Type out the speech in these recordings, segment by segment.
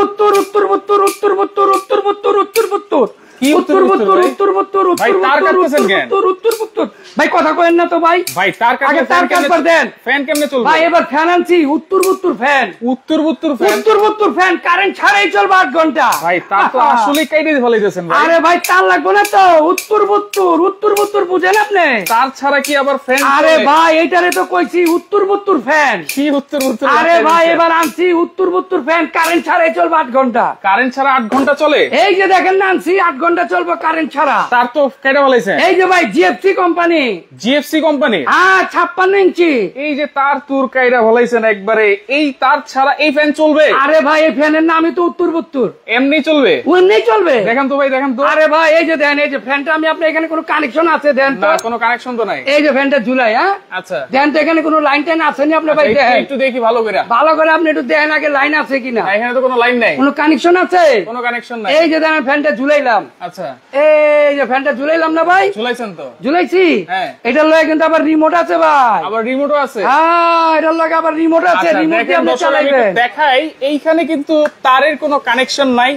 উত্তর উত্তর উত্তর উত্তর উত্তর উত্তর উত্তর উত্তর উত্তর কি উত্তর উত্তর উত্তর উত্তর ভাই তার কাটতেছেন কেন উত্তর উত্তর উত্তর ভাই কথা কইেন না তো ভাই ভাই তার কাটে তার কাটবার দেন ফ্যান কেমনে চলবে ভাই এবার ফ্যান আনছি উত্তর উত্তর ফ্যান উত্তর উত্তর ফ্যান উত্তর উত্তর ফ্যান কারেন্ট ছাড়াই চলবে 8 ঘন্টা ভাই তার তো আসলে কাইটে ফলাইতেছেন ভাই আরে ভাই তার লাগবে না তো উত্তর উত্তর উত্তর উত্তর বুঝেন আপনি তার ছাড়া কি আবার ফ্যান আরে ভাই এইটারে তো কইছি উত্তর উত্তর ফ্যান কি উত্তর উত্তর আরে ভাই এবার আনছি উত্তর উত্তর ফ্যান কারেন্ট ছাড়াই চলবে 8 ঘন্টা কারেন্ট ছাড়া 8 ঘন্টা চলে এই যে দেখেন না আনছি 8 ঘন্টা চলবে কারেন্ট ছাড়া তার তো কেটে ফলাইছেন এই যে ভাই জিএফসি কোম্পানি হ্যাঁ 56 ইঞ্চি এই যে তার তুর কাইরা ফলাইছেন একবারে এই তার ছাড়া এই ফ্যান চলবে আরে ভাই এই ফ্যানের নামই তো উত্তর উত্তর এমনি চলবে এমনি চলবে দেখেন তো ভাই দেখেন তো আরে ভাই এই যে দেন এই যে ফ্যানটা আমি আপনার এখানে কোনো কানেকশন আছে দেন তো না কোনো কানেকশন তো নাই এই যে ফ্যানটা ঝুলাই হ্যাঁ আচ্ছা দেন তো এখানে কোনো লাইন টাইন আছে না আপনি ভাই দেখেন একটু দেখি ভালো করে ভালো করে আপনি একটু দেখেন আগে লাইন আছে কিনা এখানে তো কোনো লাইন নাই কোনো কানেকশন আছে কোনো কানেকশন নাই এই যে দেন ফ্যানটা ঝুলাইলাম আচ্ছা এই যে ফ্যানটা ঝুলাইলাম না ভাই ঝুলাইছেন তো ঝুলাইছি হ্যাঁ এটার লগে কিন্তু আবার রিমোট আছে ভাই আবার রিমোটও আছে হ্যাঁ এটার লগে আবার রিমোট আছে রিমোট দিয়ে আপনি চালাবেন দেখাই এইখানে কিন্তু তারের কোনো কানেকশন নাই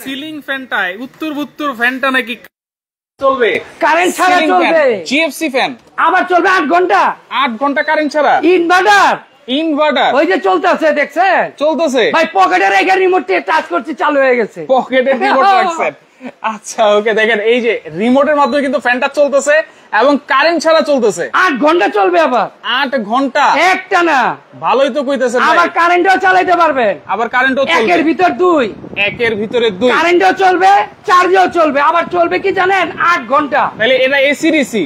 সিলিং ফ্যানটায় উত্তর উত্তর ফ্যানটা নাকি চলবে কারেন্ট ছাড়া চলবে জিএফসি ফ্যান আবার চলবে 8 ঘন্টা 8 ঘন্টা কারেন্ট ছাড়া ইনভার্টার ওই যে চলতেছে দেখছেন চলতেছে ভাই পকেটে রেখে রিমোট দিয়ে টাচ করছি চালু হয়ে গেছে পকেটে রিমোট রাখছেন আচ্ছা ওকে দেখেন এই যে রিমোটের মাধ্যমে কিন্তু ফ্যানটা চলতেছে এবং কারেন্ট ছাড়া চলতেছে 8 ঘন্টা চলবে আবার 8 ঘন্টা একটা না ভালোই তো কইতেছেন আবার কারেন্টও চালাতে পারবেন আবার কারেন্টও চলবে একের ভিতর 2 একের ভিতরে 2 কারেন্টও চলবে চার্জও চলবে আবার চলবে কি জানেন 8 ঘন্টা তাহলে এটা AC DC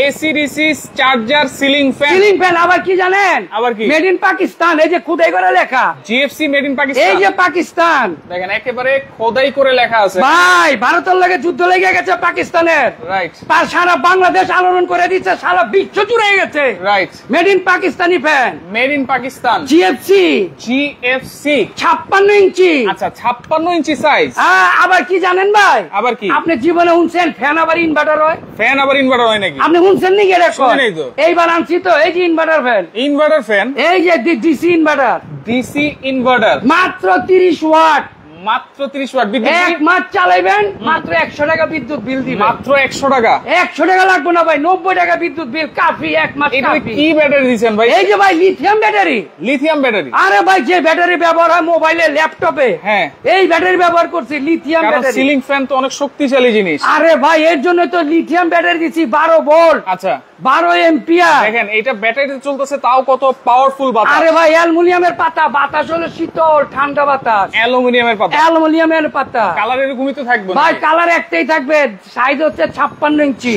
AC DC charger ceiling fan আবার কি জানেন আবার কি মেড ইন পাকিস্তান এই যে খোদাই করে লেখা জিএফসি মেড ইন পাকিস্তান এই যে পাকিস্তান দেখেন একেবারে খোদাই করে লেখা আছে ভাই ভারতের লগে যুদ্ধ লেগে গেছে পাকিস্তানের রাইট সারা বাংলাদেশ আলোড়ন করে দিচ্ছে সারা বিশ্ব জুড়ে গেছে right made in Pakistani fan made in Pakistan GFC 56 ইঞ্চি আচ্ছা 56 ইঞ্চি সাইজ আবার কি জানেন ভাই আবার কি আপনি জীবনে শুনছেন ফ্যান আবার ইনভার্টার হয় ফ্যান আবার ইনভার্টার হয় নাকি আপনি শুনছেন নাকি এটা শুনি তো এইবার আনছি তো এই যে ইনভার্টার ফ্যান এই যে ডিসি ইনভার্টার মাত্র 30 ওয়াট মাত্র 30 ওয়াট বিদ্যুৎ এক মাস চালাবেন মাত্র 100 টাকা বিদ্যুৎ বিল দিবেন মাত্র 100 টাকা 100 টাকা লাগবে না ভাই 90 টাকা বিদ্যুৎ বিল কাফি এক মাস এটা কাফি কি ব্যাটারি দিবেন ভাই এই যে ভাই লিথিয়াম ব্যাটারি আরে ভাই যে ব্যাটারি ব্যবহার হয় মোবাইলে ল্যাপটপে হ্যাঁ এই ব্যাটারি ব্যবহার করছি লিথিয়াম ব্যাটারি কারণ সিলিং ফ্যান তো অনেক শক্তিশালী জিনিস আরে ভাই এর জন্য তো লিথিয়াম ব্যাটারি দিছি 12 ভোল্ট আচ্ছা 12 এম্পিয়ার দেখেন এটা ব্যাটারিতে চলতেছে তাও কত পাওয়ারফুল বাতাস আরে ভাই অ্যালুমিনিয়ামের পাতা বাতাস হলো শীতল ঠান্ডা বাতাস অ্যালুমিনিয়ামের পাতা কালার এরকমই তো থাকবে ভাই কালার একটাই থাকবে সাইজ হচ্ছে 56 ইঞ্চি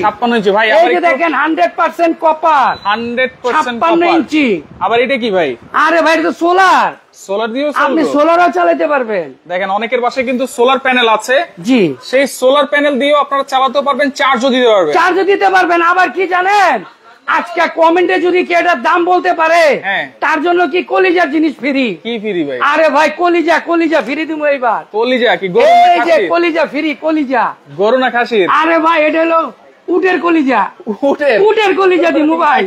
ভাই এই যে দেখেন 100% কপার 100% 56 ইঞ্চি আবার এটা কি ভাই আরে ভাই এটা তো সোলার দিয়েও আপনি সোলারও চালাতে পারবেন দেখেন অনেকের বাসায় কিন্তু সোলার প্যানেল আছে জি সেই সোলার প্যানেল দিয়েও আপনারা চালাতে পারবেন চার্জও দিতে পারবেন আবার কি জানেন আজকে কমেন্টে যদি কি এটার দাম বলতে পারে তার জন্য কি কলিজার জিনিস ফ্রি কি ফ্রি ভাই আরে ভাই কলিজা ফ্রি দিমু এইবার কলিজা কি কলিজা ফ্রি গরু না খাসির আরে ভাই এটা হলো উটের কলিজা দিমু ভাই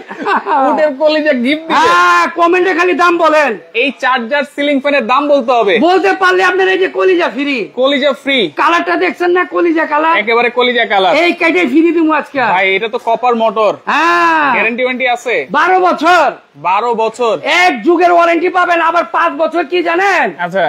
উটের কলিজা গিফট দিবেন কমেন্টে খালি দাম বলেন এই চার্জার সিলিং ফ্যানের দাম বলতে হবে বলতে পারলে আপনার এই যে কলিজা ফ্রি কালারটা দেখছেন না কলিজা কালার একেবারে কলিজা কালার এই কাইটে ফ্রি দিমু আজকে ভাই এটা তো কপার মোটর গ্যারান্টি ওয়ারেন্টি আছে 12 বছর এক যুগের ওয়ারেন্টি পাবেন আবার 5 বছর কি জানেন আচ্ছা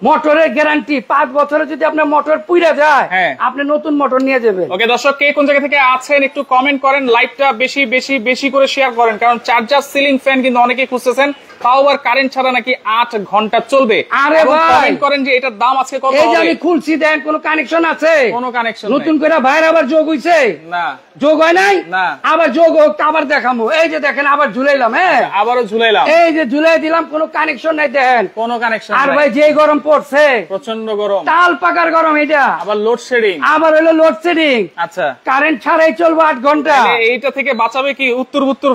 মোটরের গ্যারান্টি 5 বছরে যদি আপনার মোটর পুইরা যায় আপনি নতুন মোটর নিয়ে যাবেন ওকে দর্শক কে কোন জায়গা থেকে আছেন একটু কমেন্ট করেন লাইভটা বেশি বেশি বেশি করে শেয়ার করেন কারণ চার্জার সিলিং ফ্যান কিন্তু অনেকেই খুঁজতেছেন তাও আবার কারেন্ট ছাড়া নাকি 8 ঘন্টা চলবে আরে ভাই কমেন্ট করেন যে এটার দাম আজকে কত হবে এই যে আমি খুলছি দেন কোনো কানেকশন আছে কোনো কানেকশন নতুন করে ভাইর আবার যোগ হইছে না যোগ হয় নাই না আবার যোগ হোক আবার দেখামু এই যে দেখেন আবার ঝুলাইলাম আবারও ঝুলাইলাম এই যে ঝুলাই দিলাম কোনো কানেকশন নাই দেখেন কোনো কানেকশন আর ভাই যে গরম পড়ছে প্রচন্ড গরম তাল পাকার গরম এটা আবার লোডশেডিং হলো লোডশেডিং আচ্ছা কারেন্ট ছাড়াই চলবে 8 ঘন্টা এইটা থেকে বাঁচাবে কি উত্তর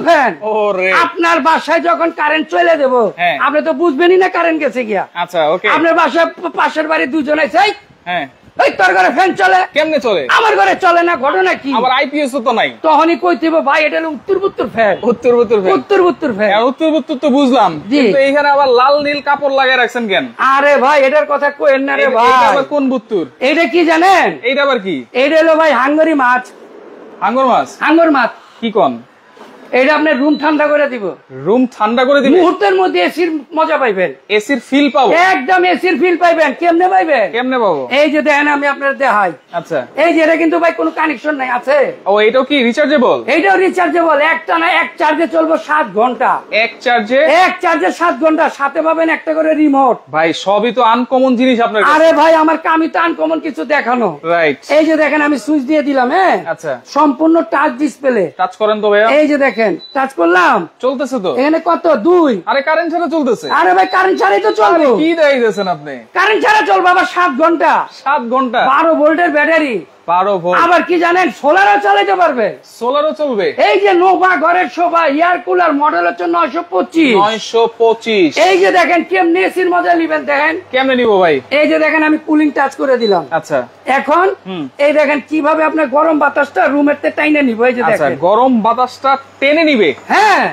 ফ্যান ওরে আপনার বাসায় যখন কারেন্ট চলে দেব আপনি তো বুঝবেনই না কারেন্ট গেছে গিয়া আচ্ছা ওকে আপনার বাসায় পাশের বাড়ি দুজন আছে এই তোর ঘরে ফ্যান চলে? কেমনে চলে? আমার ঘরে চলে না, ঘটনা কি? আবার আইপিএস তো নাই। তখনই কইতেব ভাই এটা হলো উত্তর ফ্যান। উত্তর ফ্যান। উত্তর ফ্যান। উত্তর তো বুঝলাম, কিন্তু এইখানে আবার লাল নীল কাপড় লাগায় রাখছেন কেন? আরে ভাই এটার কথা কইেন না রে ভাই। এটা আবার কোন বুত্তুর? এটা কি জানেন? এইটা আবার কি? এটা হলো ভাই হাঙ্গরি মাছ। হাঙ্গর মাছ কি কোন? এটা আপনার রুম ঠান্ডা করে দিব। রুম ঠান্ডা করে দিবেন? মুহূর্তের মধ্যে এসির মজা পাইবেন। এসির ফিল পাবো? একদম এসির ফিল পাইবেন। কেমনে পাইবেন? কেমনে পাবো? এই যে দেখেন আমি আপনার দেখাই। আচ্ছা, এই যে এটা কিন্তু ভাই কোনো কানেকশন নাই, আছে। ও এটাও কি রিচার্জেবল? এইটাও রিচার্জেবল। একটা না, এক চার্জে চলবে 7 ঘন্টা। এক চার্জে 7 ঘন্টা। সাথে পাবেন একটা করে রিমোট। ভাই সবই তো আনকমন জিনিস আপনার কাছে। আরে ভাই আমার কামি তো আনকমন কিছু দেখানো। রাইট। এই যে দেখেন আমি সুইচ দিয়ে দিলাম। হ্যাঁ আচ্ছা, সম্পূর্ণ টাচ ডিসপ্লে। টাচ করেন তো ভাইয়া। এই যে দেখেন টাচ করলাম, চলতেছে তো। এখানে কত 2। আরে কারেন্ট ছাড়া চলতেছে? আরে ভাই কারেন্ট ছাড়াই তো চলবে। কি দেখাইতেছেন আপনি? কারেন্ট ছাড়া চলবে আবার 7 ঘন্টা। 7 ঘন্টা? 12 ভোল্টের ব্যাটারি। 12 ভোল্ট। আবার কি জানেন, সোলারও চালাতে পারবে। সোলারও চলবে? এই যে নোভা ঘরের শোভা এয়ার কুলার মডেল হচ্ছে 925। 925। এই যে দেখেন কেমনে এসির মজা নিবেন, দেখেন কেমনে নিব ভাই? এই যে দেখেন আমি কুলিং টাচ করে দিলাম। আচ্ছা, এখন এই দেখেন কিভাবে আপনার গরম বাতাসটা রুমের তে টাইনে নিব। এই যে দেখেন গরম বাতাসটা টেনে নিবে। হ্যাঁ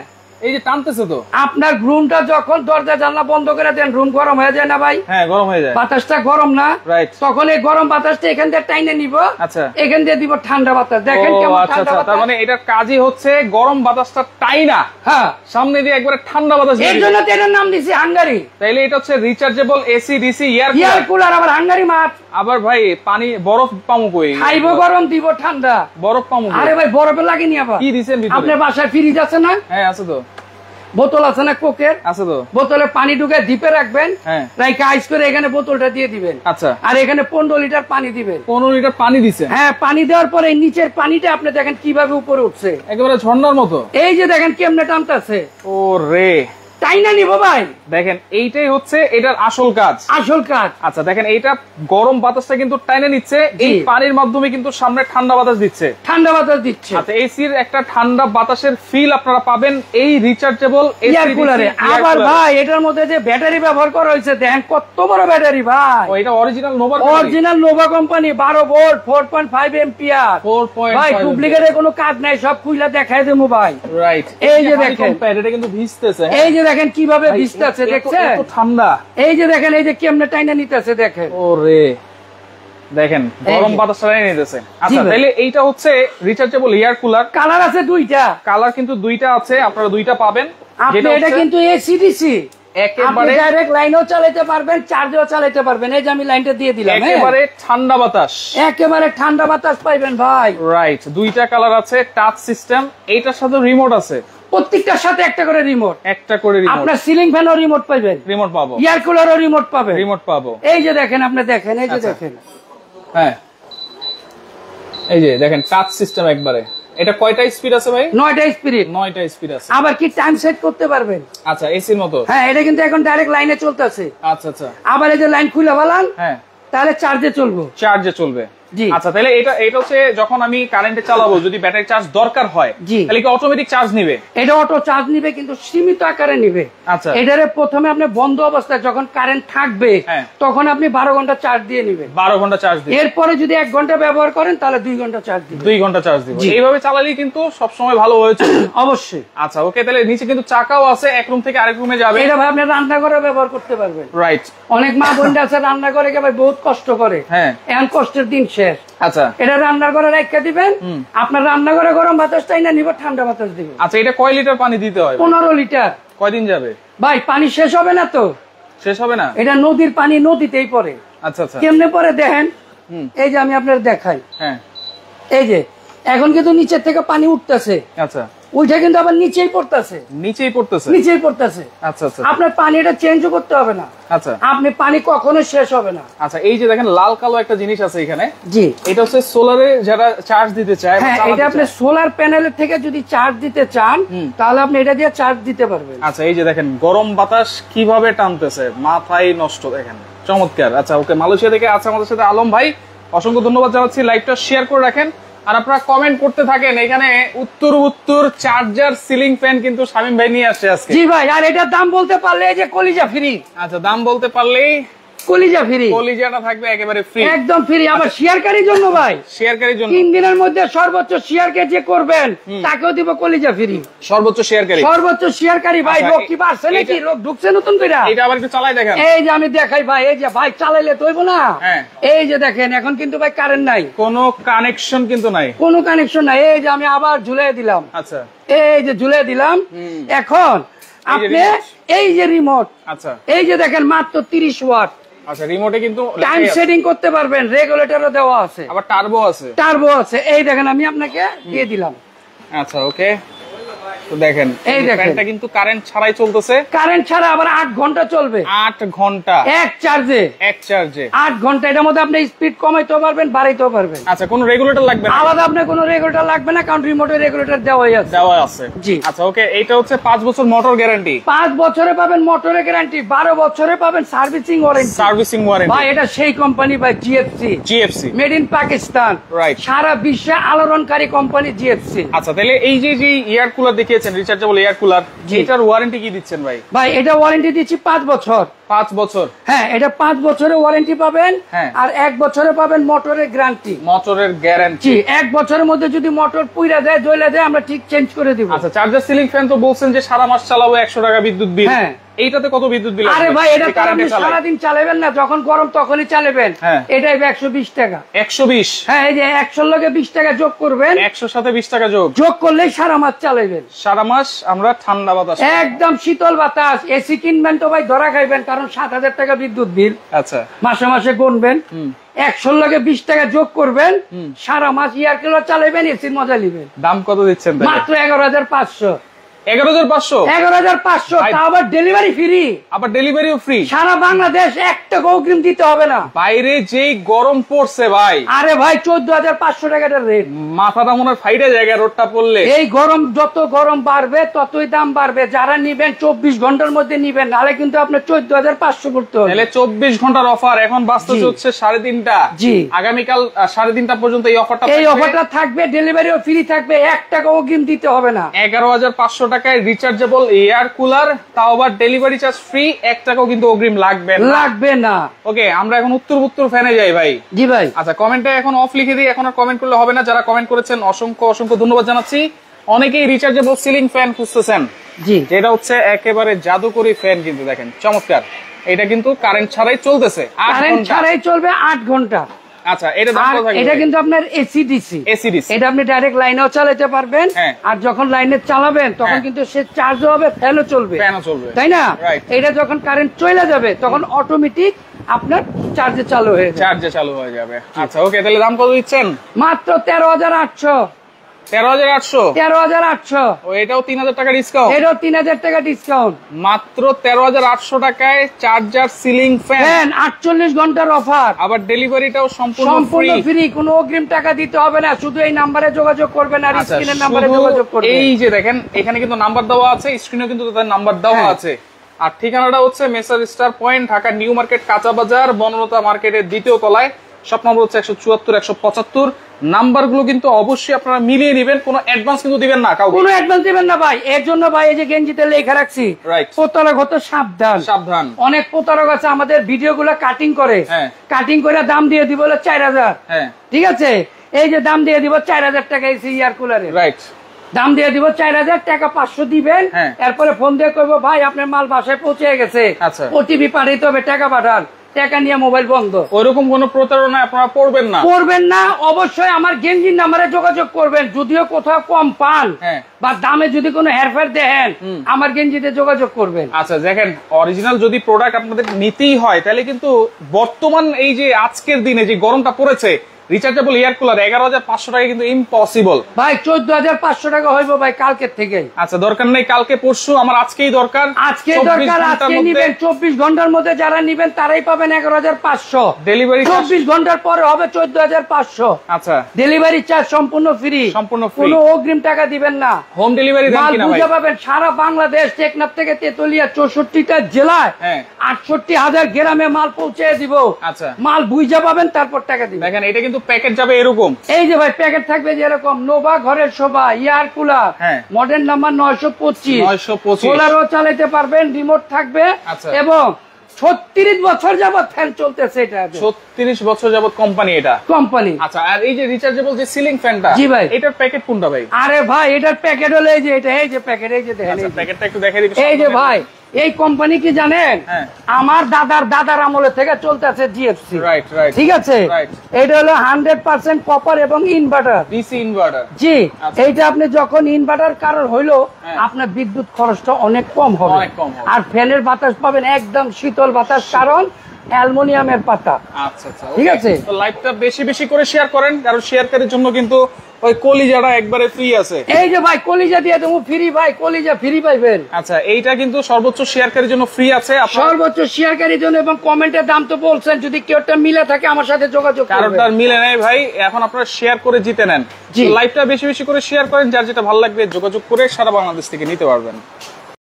এই যে টানতেছে তো। আপনার রুমটা যখন দরজা জানলা বন্ধ করে দেন রুম গরম হয়ে যায় না ভাই? হ্যাঁ গরম হয়ে যায়। বাতাসটা গরম না? রাইট। তখন এই গরম বাতাসটা এখান থেকে টাইনে নিব। আচ্ছা, এখান দিয়ে দিব ঠান্ডা বাতাস। দেখেন কেমন ঠান্ডা বাতাস। তার মানে এটার কাজই হচ্ছে গরম বাতাসটা টাইনা হ্যাঁ সামনে দিয়ে একবারে ঠান্ডা বাতাস। এর জন্য তো এটার নাম দিছি হাঙ্গারি। তাইলে এটা হচ্ছে rechargeable AC DC air cooler. আবার হাঙ্গারি মাছ। আবার ভাই পানি বরফ পামু কই? খাইব গরম দিব ঠান্ডা। বরফ পামু? আরে ভাই বরফে লাগেনি। আবার কি দিছেন ভিতরে? আপনার বাসায় ফ্রিজ আছে না? হ্যাঁ আছে তো। বোতল আছে না কোকের? আছে তো। বোতলে পানি ঢুকে ডিপে রাখবেন। হ্যাঁ রাইকে আইস করে এখানে বোতলটা দিয়ে দিবেন। আচ্ছা, আর এখানে 15 লিটার পানি দিবেন। 15 লিটার পানি দিছেন? হ্যাঁ পানি দেওয়ার পরে নিচের পানিটা আপনি দেখেন কিভাবে উপরে উঠছে, একেবারে ঝর্ণার মতো। এই যে দেখেন কেমনে টানতেছে। ও রে, তাই না নিব ভাই? দেখেন এইটাই হচ্ছে এটার আসল কাজ। আসল কাজ। আচ্ছা দেখেন এইটা গরম বাতাসটা কিন্তু টাইনে নিচ্ছে, এই পানির মাধ্যমে কিন্তু সামনে ঠান্ডা বাতাস দিচ্ছে। ঠান্ডা বাতাস দিচ্ছে। আচ্ছা এসির একটা ঠান্ডা বাতাসের ফিল আপনারা পাবেন এই রিচার্জেবল এয়ার কুলারে। আবার ভাই এটার মধ্যে যে ব্যাটারি ব্যবহার করা হয়েছে দেখেন কত বড় ব্যাটারি ভাই। ও এটা original Nova? Original Nova company. 12 volt 4.5 ampere. ভাই ডুপ্লিকেটের কোনো কাজ নাই, সব খুইলা দেখাই দেবো ভাই। রাইট। এই যে দেখেন এটা কিন্তু ভিজতেছে। এই যে দেখেন কিভাবে ভিজতেছে, দেখছেন? ঠান্ডা। এই যে দেখেন এই যে কেমনে টাইনা নিতেছে দেখেন। ওরে দেখেন গরম বাতাস টাইনা নিতেছে। আচ্ছা তাহলে এইটা হচ্ছে রিচার্জেবল এয়ার কুলার। কালার আছে 2টা। কালার কিন্তু 2টা আছে, আপনারা 2টা পাবেন। আপনি এটা কিন্তু এসি ডিসি একেবারে ডাইরেক্ট লাইনও চালাতে পারবেন, চার্জও চালাতে পারবেন। এই যে আমি লাইনটা দিয়ে দিলাম। একেবারে ঠান্ডা বাতাস। একেবারে ঠান্ডা বাতাস পাইবেন ভাই। রাইট। 2টা কালার আছে, টাচ সিস্টেম। এইটার সাথে রিমোট আছে। প্রত্যেকটার সাথে একটা করে রিমোট। একটা করে রিমোট। আপনার সিলিং ফ্যানও রিমোট পাবেন। রিমোট পাবো। এয়ার কুলারও রিমোট পাবেন। রিমোট পাবো। এই যে দেখেন আপনি দেখেন, এই যে দেখেন। হ্যাঁ এই যে দেখেন টাচ সিস্টেম একবারে। এটা কয়টা স্পিড আছে ভাই? 9টা স্পিড। 9টা স্পিড আছে। আবার কি টাইম সেট করতে পারবেন। আচ্ছা এসির মতো? হ্যাঁ এটা কিন্তু এখন ডাইরেক্ট লাইনে চলতেছে। আচ্ছা আচ্ছা। আবার এই যে লাইন খুলে ফেলান, হ্যাঁ তাহলে চার্জে চলবে। চার্জে চলবে। আচ্ছা তাহলে এটা হচ্ছে যখন আমি কারেন্টে চালাবো, যদি ব্যাটারি চার্জ দরকার হয় তাহলে কি অটোমেটিক চার্জ নিবে? এটা অটো চার্জ নিবে, কিন্তু সীমিত আকারে নিবে। আচ্ছা এটারে প্রথমে আপনি বন্ধ অবস্থায় যখন কারেন্ট থাকবে তখন আপনি 12 ঘন্টা চার্জ দিয়ে নিবেন। 12 ঘন্টা চার্জ দিবেন। এরপরে যদি 1 ঘন্টা ব্যবহার করেন তাহলে 2 ঘন্টা চার্জ দিবেন। 2 ঘন্টা চার্জ দিবেন। এইভাবে চালালেই কিন্তু সব সময় ভালো হয়ে চলবে। অবশ্যই। আচ্ছা ওকে, তাহলে নিচে কিন্তু চাকাও আছে, এক রুম থেকে আরেক রুমে যাবে। এটা ভাই আপনি রান্নাঘরে ব্যবহার করতে পারবেন। রাইট। অনেক মা বোনরা আছে রান্নাঘরে গিয়ে ভাই বহুত কষ্ট করে। হ্যাঁ এখন কষ্টের দিন শেষ। আচ্ছা এটা রান্নার ঘরে রেখে দিবেন, আপনার রান্নাঘরে গরম বাতাস চাই না নিব, ঠান্ডা বাতাস দিবেন। আচ্ছা এটা কয় লিটার পানি দিতে হয়? 15 লিটার। কয়দিন যাবে ভাই পানি শেষ হবে না তো? শেষ হবে না। এটা নদীর পানি, নদীতেই পড়ে। আচ্ছা আচ্ছা। কেমনে পরে দেখেন, এই যে আমি আপনার দেখাই। হ্যাঁ এই যে এখন কিন্তু নিচের থেকে পানি উঠতেছে। আচ্ছা ওইটা কিন্তু আবার নিচেই পড়তেছে। নিচেই পড়তেছে? নিচেই পড়তেছে। আচ্ছা আচ্ছা। আপনার পানিটা চেঞ্জও করতে হবে না। আচ্ছা আপনি পানি কখনো শেষ হবে না। আচ্ছা এই যে দেখেন লাল কালো একটা জিনিস আছে এখানে। জি এটা হচ্ছে সোলারে যারা চার্জ দিতে চায়। হ্যাঁ এটা আপনি সোলার প্যানেলের থেকে যদি চার্জ দিতে চান তাহলে আপনি এটা দিয়ে চার্জ দিতে পারবেন। আচ্ছা এই যে দেখেন গরম বাতাস কিভাবে টানতেছে, মাথায় নষ্ট। দেখেন চমৎকার। আচ্ছা ওকে, মালয়েশিয়া থেকে আছে আমাদের সাথে আলম ভাই, অসংখ্য ধন্যবাদ জানাচ্ছি। লাইভটা শেয়ার করে রাখেন আর আপনারা কমেন্ট করতে থাকেন। এখানে উত্তর চার্জার সিলিং ফ্যান কিন্তু শামীম ভাই নিয়ে আসছে আজকে। জি ভাই, আর এটার দাম বলতে পারলে এই যে কলিজা ফ্রি। আচ্ছা দাম বলতে পারলেই কলিজা ফ্রি, কলিজাটা থাকবে একেবারে ফ্রি, একদম ফ্রি। আবার শেয়ারকারীর জন্য ভাই, শেয়ারকারীর জন্য 3 দিনের মধ্যে সর্বোচ্চ শেয়ারকে যে করবেন তাকেও দিব কলিজা ফ্রি। সর্বোচ্চ শেয়ারকারী, সর্বোচ্চ শেয়ারকারী ভাই। লোক কি বাড়ছে নাকি? লোক ঢুকছে নতুন করে। এটা আবার একটু চালাই দেখেন। এই যে আমি দেখাই ভাই, এই যে ভাই চালাইলে তো হইব না। এই যে দেখেন এখন কিন্তু ভাই কারেন্ট নাই, কোনো কানেকশন কিন্তু নাই, কোনো কানেকশন নাই। এই যে আমি আবার ঝুলাই দিলাম, আচ্ছা এই যে ঝুলাই দিলাম। এখন আপনি এই যে রিমোট, আচ্ছা এই যে দেখেন মাত্র 30 ওয়াট। আচ্ছা রিমোটে কিন্তু টাইম সেটিং করতে পারবেন, রেগুলেটরও দেওয়া আছে, আবার টার্বো আছে, টার্বো আছে। এই দেখেন আমি আপনাকে দিয়ে দিলাম। আচ্ছা ওকে, তো দেখেন এই দেখেন এটা কিন্তু কারেন্ট ছাড়াই চলতেছে, কারেন্ট ছাড়া আবার 8 ঘন্টা চলবে। 8 ঘন্টা এক চার্জে, 8 ঘন্টা। এটার মধ্যে আপনি স্পিড কমাইতেও পারবেন, বাড়াইতেও পারবেন। আচ্ছা কোনো রেগুলেটর লাগবে না, আলাদা আপনার কোনো রেগুলেটর লাগবে না, কারণ রিমোটে রেগুলেটর দেওয়াই আছে, দেওয়া আছে। জি আচ্ছা ওকে, এটা হচ্ছে 5 বছর মোটর গ্যারান্টি, 5 বছরে পাবেন মোটরের গ্যারান্টি, 12 বছরে পাবেন সার্ভিসিং ওয়ারেন্টি। সার্ভিসিং ওয়ারেন্টি ভাই এটা সেই কোম্পানি ভাই, GFC, made in Pakistan, right. সারা বিশ্বে আলোড়নকারী কোম্পানি জিএফসি। আচ্ছা তাহলে এই যে এয়ার কুলার দেখিয়েছেন, রিচার্জেবল এয়ার কুলার, এটার ওয়ারেন্টি কি দিচ্ছেন ভাই? ভাই এটা ওয়ারেন্টি দিচ্ছি 5 বছর। 5 বছর, হ্যাঁ এটা 5 বছরের ওয়ারেন্টি পাবেন, আর 1 বছরে পাবেন মোটরের গ্যারান্টি। মোটরের গ্যারান্টি, 1 বছরের মধ্যে যদি মোটর পুইরা যায়, জ্বলে যায়, আমরা ঠিক চেঞ্জ করে দিব। আচ্ছা চার্জার সিলিং ফ্যান তো বলছেন যে সারা মাস চালাবো 100 টাকা বিদ্যুৎ বিল, হ্যাঁ এইটাতে কত বিদ্যুৎ বিল? আরে ভাই এটা তো আপনি সারাদিন চালাবেন না, যখন গরম তখনই চালাবেন, এটাই 120 টাকা। 120? হ্যাঁ এই যে 100 লগে 20 টাকা যোগ করবেন, 100 সাথে 20 টাকা যোগ করলেই সারা মাস চালাবেন। সারা মাস আমরা ঠান্ডা বাতাস, একদম শীতল বাতাস। এসি কিনবেন তো ভাই ধরা খাইবেন, কারণ 7000 টাকা বিদ্যুৎ বিল। আচ্ছা মাসে মাসে গুনবেন, 100 লগে 20 টাকা যোগ করবেন, সারা মাস এয়ার কুলার চালাবেন, এসির মজা নেবেন। দাম কত দিচ্ছেন? মাত্র 11500। 11500? 11500, তা আবার ডেলিভারি ফ্রি। আবার ডেলিভারিও ফ্রি সারা বাংলাদেশ, 1 টাকা অগ্রিম দিতে হবে না। বাইরে যেই গরম পড়ছে ভাই, আরে ভাই 14500 টাকার রেট, মাথাটা মনে হয় ফাইটে জায়গা রোডটা পড়লে। এই গরম যত গরম বাড়বে ততই দাম বাড়বে। যারা নিবেন 24 ঘন্টার মধ্যে নিবেন, নাহলে কিন্তু আপনার 14500 করতে হবে। তাহলে 24 ঘন্টার অফার, এখন বাজতেছে হচ্ছে 3:30। জি আগামীকাল 3:30 পর্যন্ত এই অফারটা থাকবে, ডেলিভারিও ফ্রি থাকবে, 1 টাকা অগ্রিম দিতে হবে না। 11500 টাকায় রিচার্জেবল এয়ার কুলার, তাও আবার ডেলিভারি চার্জ ফ্রি, 1 টাকাও কিন্তু অগ্রিম লাগবে না। ওকে, আমরা এখন উত্তর ফ্যানে যাই ভাই। জি ভাই। আচ্ছা কমেন্টে এখন অফ লিখে দিই, এখন আর কমেন্ট করলে হবে না। যারা কমেন্ট করেছেন অসংখ্য ধন্যবাদ জানাচ্ছি। অনেকেই রিচার্জেবল সিলিং ফ্যান খুঁজতেছেন, জি যেটা হচ্ছে একেবারে জাদুকরি ফ্যান, কিন্তু দেখেন চমৎকার। এটা কিন্তু কারেন্ট ছাড়াই চলতেছে, 8 ছাড়াই চলবে 8 ঘন্টা। আচ্ছা এটা দাম কত থাকবে? এটা কিন্তু আপনার এসি ডিসি, এটা আপনি ডাইরেক্ট লাইনেও চালাতে পারবেন, আর যখন লাইনে চালাবেন তখন কিন্তু সে চার্জও হবে, ফ্যানও চলবে, তাই না? এটা যখন কারেন্ট চলে যাবে তখন অটোমেটিক আপনার চার্জে চালু হয়ে যাবে। আচ্ছা ওকে, তাহলে দাম কত দিচ্ছেন? মাত্র 13800। 13800? ও এটাও 3000 টাকা ডিসকাউন্ট? এটাও 3000 টাকা ডিসকাউন্ট। মাত্র 13800 টাকায় চার্জার সিলিং ফ্যান, 48 ঘন্টার অফার। আবার ডেলিভারিটাও সম্পূর্ণ ফ্রি, কোনো অগ্রিম টাকা দিতে হবে না। শুধু এই নম্বরে যোগাযোগ করবেন আর স্ক্রিনের নম্বরে যোগাযোগ করবেন। এই যে দেখেন এখানে কিন্তু নাম্বার দেওয়া আছে, স্ক্রিনেও কিন্তু তাদের নাম্বার দেওয়া আছে। আর ঠিকানাটা হচ্ছে Messrs star point, Dhaka new market, কাঁচা বাজার, বনলতা মার্কেটের 2য় তলায়। শপ নম্বর হচ্ছে 174 175। নাম্বারগুলো কিন্তু অবশ্যই আপনারা মিলিয়ে নেবেন, কোনো অ্যাডভান্স কিন্তু দিবেন না, কোনো অ্যাডভান্স দিবেন না ভাই। এর জন্য ভাই এই যে গেঞ্জিতে লেখা রাখছি, প্রতারক হতে সাবধান। অনেক প্রতারক আছে আমাদের ভিডিওগুলো কাটিং করে, দাম দিয়ে দিব 4000। ঠিক আছে, এই যে দাম দিয়ে দিব 4000 টাকা এসি এয়ার কুলারে, রাইট। দাম দিয়ে দিব 4000 টাকা, 500 দিবেন। এরপরে ফোন দিয়ে করবো ভাই আপনার মাল বাসায় পৌঁছে গেছে, ওটিপি পাঠাইতে হবে, টাকা পাঠান, টাকা নিয়ে মোবাইল বন্ধ। ওইরকম কোন প্রতারণা আপনারা করবেন না। অবশ্যই আমার গেঞ্জির নাম্বারে যোগাযোগ করবেন। যদিও কোথাও কম পান বা দামে যদি কোনো হেরফের দেখেন, আমার গেঞ্জিতে যোগাযোগ করবেন। আচ্ছা দেখেন, অরিজিনাল যদি প্রোডাক্ট আপনাদের নিতেই হয়, তাহলে কিন্তু বর্তমান এই যে আজকের দিনে যে গরমটা পড়েছে, রিচার্জেবল এয়ার কুলার 11500 টাকা কিন্তু ইম্পসিবল ভাই। 14500 টাকা হইব ভাই কালকের থেকে। আচ্ছা দরকার নেই কালকে পরশু, আমার আজকেই দরকার, আজকে নিবেন। 24 ঘন্টার মধ্যে যারা নিবেন তারাই পাবেন 11500। ডেলিভারি 24 ঘন্টার পরে হবে 14500। আচ্ছা ডেলিভারি চার্জ সম্পূর্ণ ফ্রি, কোনো অগ্রিম টাকা দিবেন না। হোম ডেলিভারি দেন কিনা ভাই? পাবেন সারা বাংলাদেশ, টেকনাফ থেকে তেতুলিয়া 64টা জেলায় 68000 গ্রামে মাল পৌঁছে দিব। আচ্ছা মাল বুঝা পাবেন, তারপর টাকা দিবেন। দেখেন এটা কিন্তু প্যাকেট যাবে এরকম, এই যে ভাই প্যাকেট থাকবে যেরকম নোভা ঘরের শোভা এয়ার কুলার, মডেল নাম্বার 925, সোলারও চালাতে পারবেন, রিমোট থাকবে এবং 36 বছর যাবত ফ্যান চলতেছে এটা। 36 বছর যাবত কোম্পানি এটা কোম্পানি। আচ্ছা, আর এই যে রিচার্জেবল যে সিলিং ফ্যানটা, জি ভাই, এটার প্যাকেট কোনটা ভাই? আরে ভাই এটার প্যাকেট হলো এই যে এটা, এই যে প্যাকেট, এই যে দেখেন। আচ্ছা, প্যাকেটটা একটু দেখাই দিবেন। এই যে ভাই, এই কোম্পানি কি জানেন? আমার দাদার আমলে থেকে চলতেছে জিএফসি। রাইট রাইট, ঠিক আছে। এটা হলো 100% কপার এবং ইনভার্টার, ডিসি ইনভার্টার। জি, এইটা আপনি যখন ইনভার্টার কারণ হইলো আপনার বিদ্যুৎ খরচটা অনেক কম হবে, আর ফ্যানের বাতাস পাবেন একদম শীতল বাতাস, কারণ অ্যালুমিনিয়ামের পাতা। আচ্ছা আচ্ছা, ঠিক আছে। তো লাইভটা বেশি বেশি করে শেয়ার করেন, কারণ শেয়ারকারীর জন্য কিন্তু ওই কলিজাটা একবারে ফ্রি আছে। এই যে ভাই কলিজা দিয়ে দেবো ফ্রি, ভাই কলিজা ফ্রি পাইবেন। আচ্ছা, এইটা কিন্তু সর্বোচ্চ শেয়ারকারীর জন্য ফ্রি আছে, সর্বোচ্চ শেয়ারকারীর জন্য। এবং কমেন্টের দাম তো বলছেন, যদি কেউটা মিলে থাকে আমার সাথে যোগাযোগ করবেন। কারণটা মিলে নাই ভাই, এখন আপনারা শেয়ার করে জিতে নেন। লাইভটা বেশি বেশি করে শেয়ার করেন, যার যেটা ভালো লাগবে যোগাযোগ করে সারা বাংলাদেশ থেকে নিতে পারবেন।